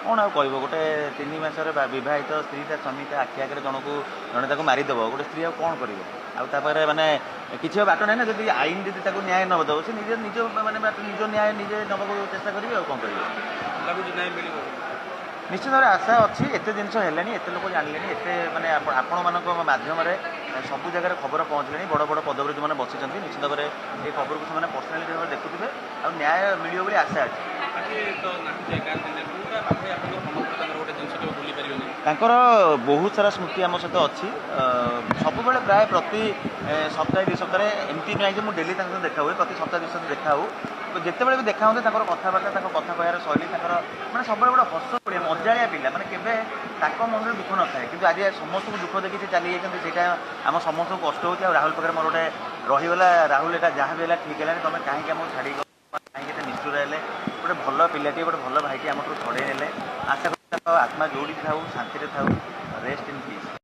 कौन आउ कह गोटे 3 मासर बहित स्त्री स्वामी आखि आगे जड़े मारिदेव गोटे स्त्री कौन कर मानने किसी बाट ना जब आईन जब न्याय न दब से निज निज मानने निज न्याय निजे नवा चेषा करेंगे कौन करेंगे निश्चित भाव आशा अच्छी एत जिन एत लोक जानले एत मानने आपण मान मध्यम सब जगह खबर पहुँचले बड़ बड़ पदवी जो मैंने बसी निश्चित भाव ये खबर को पर्सनाली देखुए आ न्याय मिले बोली आशा अच्छी तांकर बहुत सारा स्मृति आम सहित अच्छी सब प्राय प्रति सप्ताह 2 सप्ताह एमती ना मुझे डेली देखा हुए प्रति सप्ताह 2 सप्ताह देखा हो जिते भी देखा होते कथबार्ता कथा कहर शैली मैंने सब गोटे हस पड़े मजाया पिला मैंने केवे मन में दुख न था कि आज समस्त दुख देखी से चली जाता आम समस्त कष्ट हो राहुल पाखे मोर गोटे रहीगला राहुल यहाँ जहाँ भी है ठीक है तुम कहीं छाड़ी कहीं निष्ठुर है गोटे भल पिलाटी गोटे भल भाईटी आम छड़े ने आशा कर आत्मा जोड़ी था शांति था रेस्ट इन पीस।